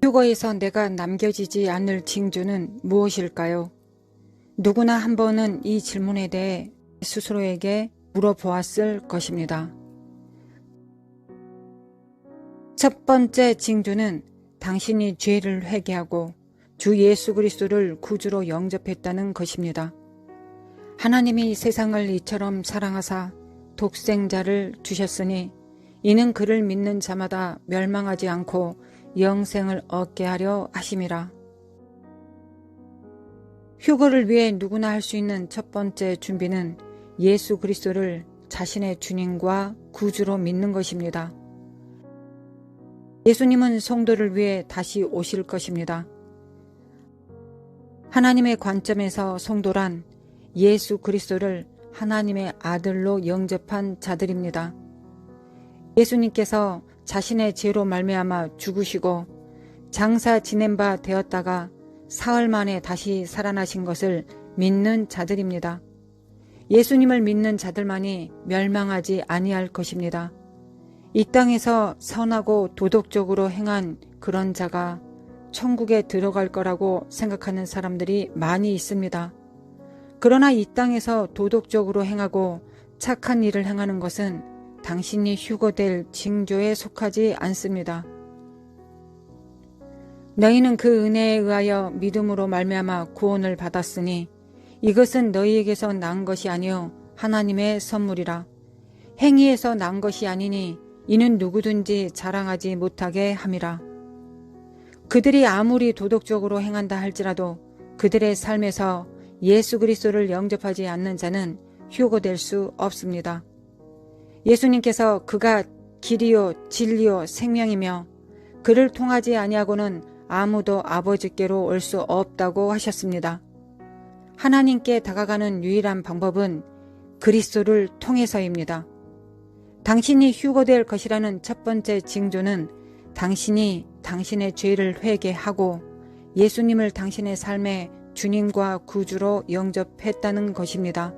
휴거에서 내가 남겨지지 않을 징조는 무엇일까요? 누구나 한 번은 이 질문에 대해 스스로에게 물어보았을 것입니다. 첫 번째 징조는 당신이 죄를 회개하고 주 예수 그리스도를 구주로 영접했다는 것입니다. 하나님이 세상을 이처럼 사랑하사 독생자를 주셨으니 이는 그를 믿는 자마다 멸망하지 않고 영생을 얻게 하려 하심이라. 휴거를 위해 누구나 할 수 있는 첫 번째 준비는 예수 그리스도를 자신의 주님과 구주로 믿는 것입니다. 예수님은 성도를 위해 다시 오실 것입니다. 하나님의 관점에서 성도란 예수 그리스도를 하나님의 아들로 영접한 자들입니다. 예수님께서 자신의 죄로 말미암아 죽으시고 장사 지낸 바 되었다가 사흘 만에 다시 살아나신 것을 믿는 자들입니다. 예수님을 믿는 자들만이 멸망하지 아니할 것입니다. 이 땅에서 선하고 도덕적으로 행한 그런 자가 천국에 들어갈 거라고 생각하는 사람들이 많이 있습니다. 그러나 이 땅에서 도덕적으로 행하고 착한 일을 행하는 것은 당신이 휴거될 징조에 속하지 않습니다. 너희는 그 은혜에 의하여 믿음으로 말미암아 구원을 받았으니 이것은 너희에게서 난 것이 아니요 하나님의 선물이라. 행위에서 난 것이 아니니 이는 누구든지 자랑하지 못하게 함이라. 그들이 아무리 도덕적으로 행한다 할지라도 그들의 삶에서 예수 그리스도를 영접하지 않는 자는 휴거될 수 없습니다. 예수님께서 그가 길이요 진리요 생명이며 그를 통하지 아니하고는 아무도 아버지께로 올 수 없다고 하셨습니다. 하나님께 다가가는 유일한 방법은 그리스도를 통해서입니다. 당신이 휴거될 것이라는 첫 번째 징조는 당신이 당신의 죄를 회개하고 예수님을 당신의 삶의 주님과 구주로 영접했다는 것입니다.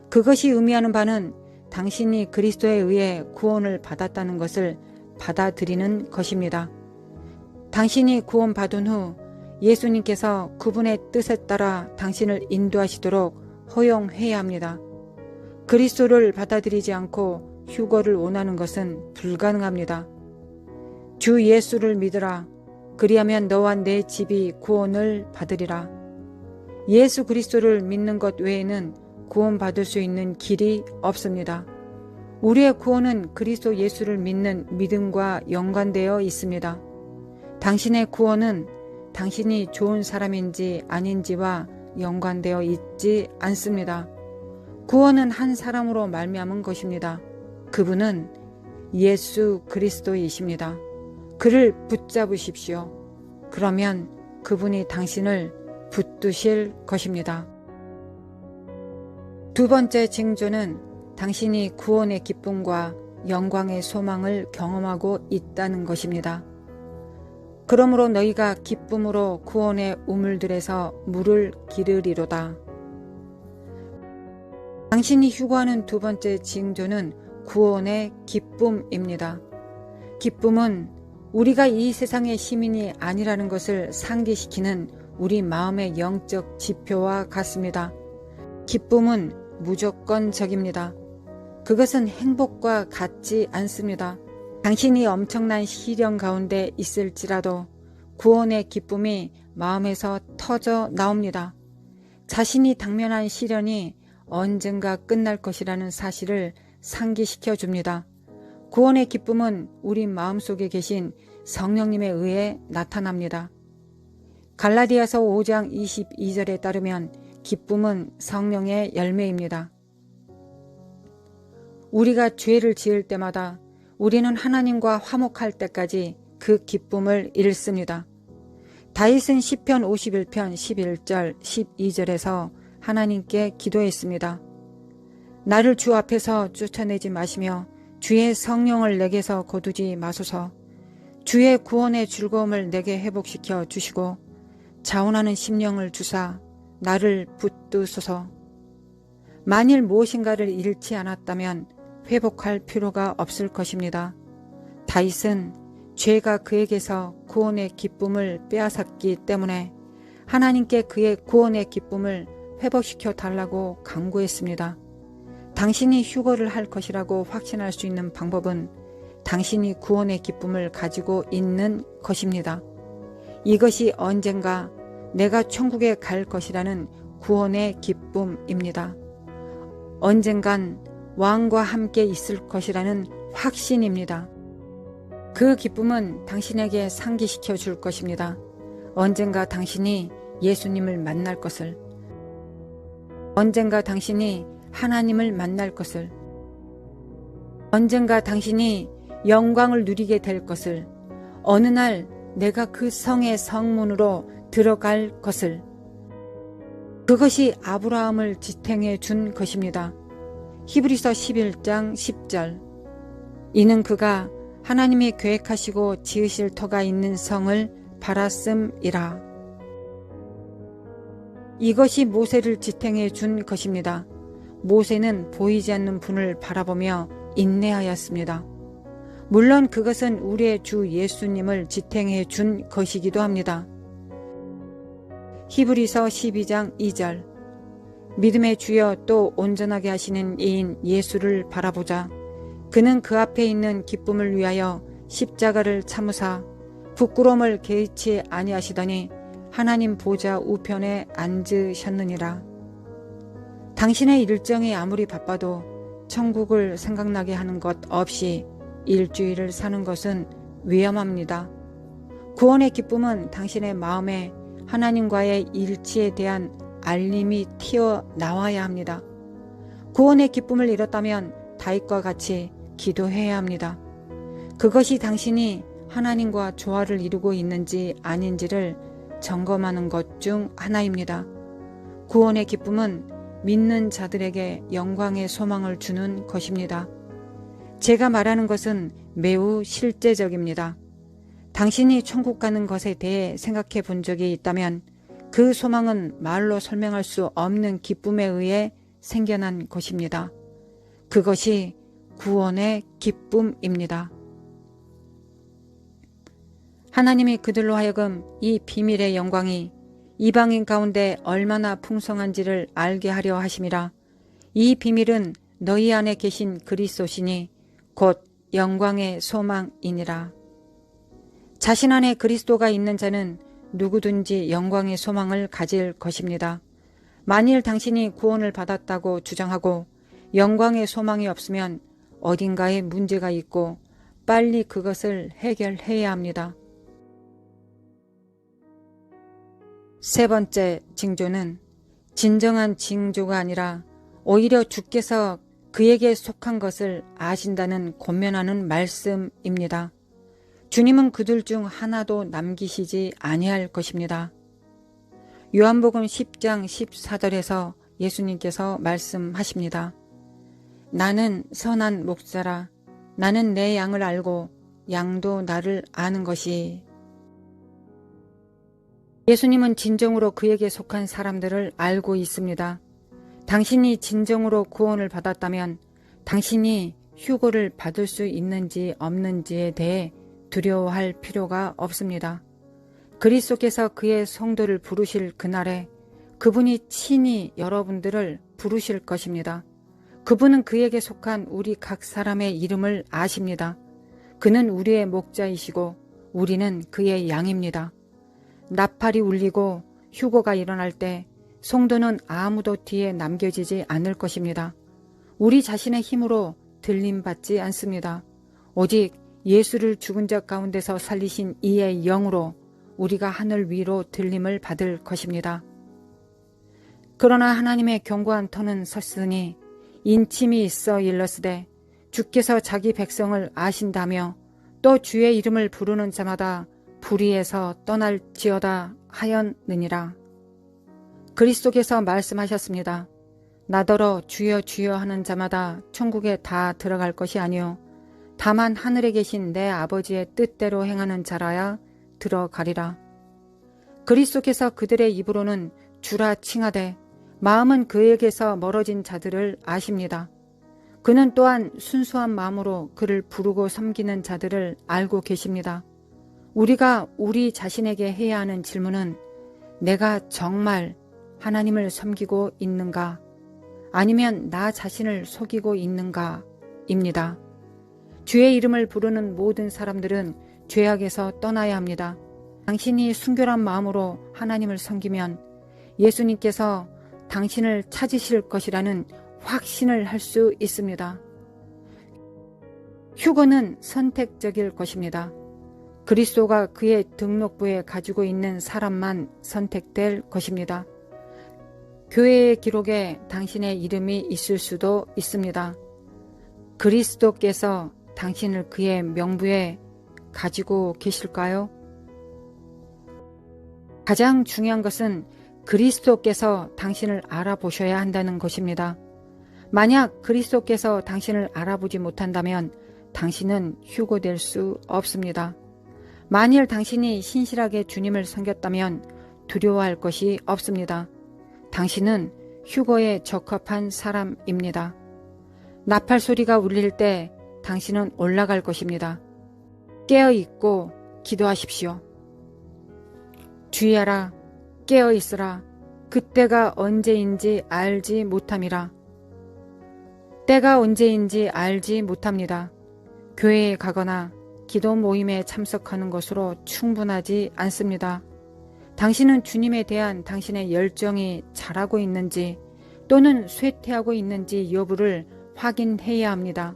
그것이 의미하는 바는 당신이 그리스도에 의해 구원을 받았다는 것을 받아들이는 것입니다. 당신이 구원받은 후 예수님께서 그분의 뜻에 따라 당신을 인도하시도록 허용해야 합니다. 그리스도를 받아들이지 않고 휴거를 원하는 것은 불가능합니다. 주 예수를 믿으라. 그리하면 너와 내 집이 구원을 받으리라. 예수 그리스도를 믿는 것 외에는 구원받을 수 있는 길이 없습니다. 우리의 구원은 그리스도 예수를 믿는 믿음과 연관되어 있습니다. 당신의 구원은 당신이 좋은 사람인지 아닌지와 연관되어 있지 않습니다. 구원은 한 사람으로 말미암은 것입니다. 그분은 예수 그리스도이십니다. 그를 붙잡으십시오. 그러면 그분이 당신을 붙드실 것입니다. 두 번째 징조는 당신이 구원의 기쁨과 영광의 소망을 경험하고 있다는 것입니다. 그러므로 너희가 기쁨으로 구원의 우물들에서 물을 기르리로다. 당신이 휴거하는 두 번째 징조는 구원의 기쁨입니다. 기쁨은 우리가 이 세상의 시민이 아니라는 것을 상기시키는 우리 마음의 영적 지표와 같습니다. 기쁨은 무조건적입니다. 그것은 행복과 같지 않습니다. 당신이 엄청난 시련 가운데 있을지라도 구원의 기쁨이 마음에서 터져 나옵니다. 자신이 당면한 시련이 언젠가 끝날 것이라는 사실을 상기시켜 줍니다. 구원의 기쁨은 우리 마음속에 계신 성령님에 의해 나타납니다. 갈라디아서 5장 22절에 따르면 기쁨은 성령의 열매입니다. 우리가 죄를 지을 때마다 우리는 하나님과 화목할 때까지 그 기쁨을 잃습니다. 다윗은 시편 51편 11절 12절에서 하나님께 기도했습니다. 나를 주 앞에서 쫓아내지 마시며 주의 성령을 내게서 거두지 마소서. 주의 구원의 즐거움을 내게 회복시켜 주시고 자원하는 심령을 주사 나를 붙드소서. 만일 무엇인가를 잃지 않았다면 회복할 필요가 없을 것입니다. 다윗은 죄가 그에게서 구원의 기쁨을 빼앗았기 때문에 하나님께 그의 구원의 기쁨을 회복시켜 달라고 간구했습니다. 당신이 휴거를 할 것이라고 확신할 수 있는 방법은 당신이 구원의 기쁨을 가지고 있는 것입니다. 이것이 언젠가 내가 천국에 갈 것이라는 구원의 기쁨입니다. 언젠간 왕과 함께 있을 것이라는 확신입니다. 그 기쁨은 당신에게 상기시켜 줄 것입니다. 언젠가 당신이 예수님을 만날 것을, 언젠가 당신이 하나님을 만날 것을, 언젠가 당신이 영광을 누리게 될 것을, 어느 날 내가 그 성의 성문으로 들어갈 것을, 그것이 아브라함을 지탱해 준 것입니다. 히브리서 11장 10절. 이는 그가 하나님이 계획하시고 지으실 터가 있는 성을 바랐음이라. 이것이 모세를 지탱해 준 것입니다. 모세는 보이지 않는 분을 바라보며 인내하였습니다. 물론 그것은 우리의 주 예수님을 지탱해 준 것이기도 합니다. 히브리서 12장 2절. 믿음의 주여 또 온전하게 하시는 이인 예수를 바라보자. 그는 그 앞에 있는 기쁨을 위하여 십자가를 참으사 부끄러움을 개의치 아니하시더니 하나님 보좌 우편에 앉으셨느니라. 당신의 일정이 아무리 바빠도 천국을 생각나게 하는 것 없이 일주일을 사는 것은 위험합니다. 구원의 기쁨은 당신의 마음에 하나님과의 일치에 대한 알림이 튀어나와야 합니다. 구원의 기쁨을 잃었다면 다윗과 같이 기도해야 합니다. 그것이 당신이 하나님과 조화를 이루고 있는지 아닌지를 점검하는 것 중 하나입니다. 구원의 기쁨은 믿는 자들에게 영광의 소망을 주는 것입니다. 제가 말하는 것은 매우 실제적입니다. 당신이 천국 가는 것에 대해 생각해 본 적이 있다면 그 소망은 말로 설명할 수 없는 기쁨에 의해 생겨난 것입니다. 그것이 구원의 기쁨입니다. 하나님이 그들로 하여금 이 비밀의 영광이 이방인 가운데 얼마나 풍성한지를 알게 하려 하심이라. 이 비밀은 너희 안에 계신 그리스도시니 곧 영광의 소망이니라. 자신 안에 그리스도가 있는 자는 누구든지 영광의 소망을 가질 것입니다. 만일 당신이 구원을 받았다고 주장하고 영광의 소망이 없으면 어딘가에 문제가 있고 빨리 그것을 해결해야 합니다. 세 번째 징조는 진정한 징조가 아니라 오히려 주께서 그에게 속한 것을 아신다는 권면하는 말씀입니다. 주님은 그들 중 하나도 남기시지 아니할 것입니다. 요한복음 10장 14절에서 예수님께서 말씀하십니다. 나는 선한 목자라. 나는 내 양을 알고 양도 나를 아는 것이. 예수님은 진정으로 그에게 속한 사람들을 알고 있습니다. 당신이 진정으로 구원을 받았다면 당신이 휴거를 받을 수 있는지 없는지에 대해 두려워할 필요가 없습니다. 그리스도께서 그의 성도를 부르실 그날에 그분이 친히 여러분들을 부르실 것입니다. 그분은 그에게 속한 우리 각 사람의 이름을 아십니다. 그는 우리의 목자이시고 우리는 그의 양입니다. 나팔이 울리고 휴거가 일어날 때 성도는 아무도 뒤에 남겨지지 않을 것입니다. 우리 자신의 힘으로 들림받지 않습니다. 오직 예수를 죽은 자 가운데서 살리신 이의 영으로 우리가 하늘 위로 들림을 받을 것입니다. 그러나 하나님의 견고한 터는 섰으니 인침이 있어 일렀으되 주께서 자기 백성을 아신다며 또 주의 이름을 부르는 자마다 불의에서 떠날지어다 하였느니라. 그리스도께서 말씀하셨습니다. 나더러 주여 주여 하는 자마다 천국에 다 들어갈 것이 아니요 다만 하늘에 계신 내 아버지의 뜻대로 행하는 자라야 들어가리라. 그리스도께서 그들의 입으로는 주라 칭하되 마음은 그에게서 멀어진 자들을 아십니다. 그는 또한 순수한 마음으로 그를 부르고 섬기는 자들을 알고 계십니다. 우리가 우리 자신에게 해야 하는 질문은 내가 정말 하나님을 섬기고 있는가? 아니면 나 자신을 속이고 있는가? 입니다. 주의 이름을 부르는 모든 사람들은 죄악에서 떠나야 합니다. 당신이 순결한 마음으로 하나님을 섬기면 예수님께서 당신을 찾으실 것이라는 확신을 할 수 있습니다. 휴거는 선택적일 것입니다. 그리스도가 그의 등록부에 가지고 있는 사람만 선택될 것입니다. 교회의 기록에 당신의 이름이 있을 수도 있습니다. 그리스도께서 당신을 그의 명부에 가지고 계실까요? 가장 중요한 것은 그리스도께서 당신을 알아보셔야 한다는 것입니다. 만약 그리스도께서 당신을 알아보지 못한다면 당신은 휴거될 수 없습니다. 만일 당신이 신실하게 주님을 섬겼다면 두려워할 것이 없습니다. 당신은 휴거에 적합한 사람입니다. 나팔 소리가 울릴 때 당신은 올라갈 것입니다. 깨어있고 기도하십시오. 주의하라, 깨어있으라. 그때가 언제인지 알지 못함이라. 때가 언제인지 알지 못합니다. 교회에 가거나 기도 모임에 참석하는 것으로 충분하지 않습니다. 당신은 주님에 대한 당신의 열정이 자라고 있는지 또는 쇠퇴하고 있는지 여부를 확인해야 합니다.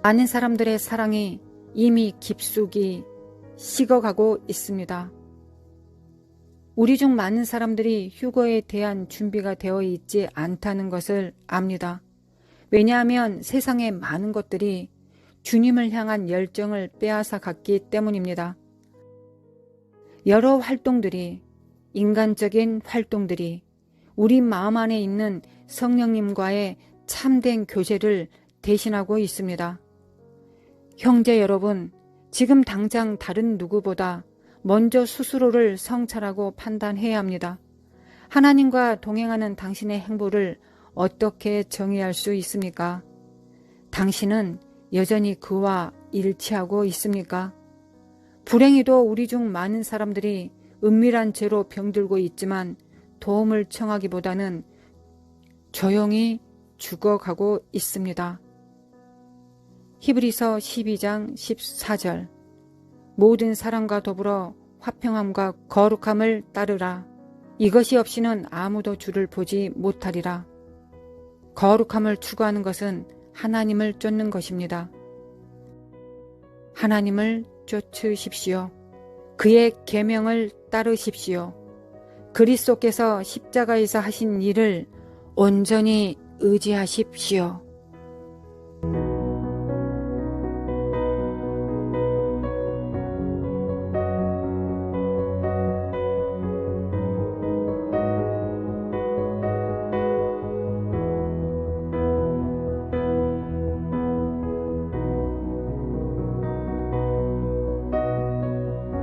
많은 사람들의 사랑이 이미 깊숙이 식어가고 있습니다. 우리 중 많은 사람들이 휴거에 대한 준비가 되어 있지 않다는 것을 압니다. 왜냐하면 세상의 많은 것들이 주님을 향한 열정을 빼앗아 갔기 때문입니다. 여러 활동들이, 인간적인 활동들이 우리 마음 안에 있는 성령님과의 참된 교제를 대신하고 있습니다. 형제 여러분, 지금 당장 다른 누구보다 먼저 스스로를 성찰하고 판단해야 합니다. 하나님과 동행하는 당신의 행보를 어떻게 정의할 수 있습니까? 당신은 여전히 그와 일치하고 있습니까? 불행히도 우리 중 많은 사람들이 은밀한 죄로 병들고 있지만 도움을 청하기보다는 조용히 죽어가고 있습니다. 히브리서 12장 14절 모든 사랑과 더불어 화평함과 거룩함을 따르라. 이것이 없이는 아무도 주를 보지 못하리라. 거룩함을 추구하는 것은 하나님을 쫓는 것입니다. 하나님을 쫓으십시오. 그의 계명을 따르십시오. 그리스도께서 십자가에서 하신 일을 온전히 의지하십시오.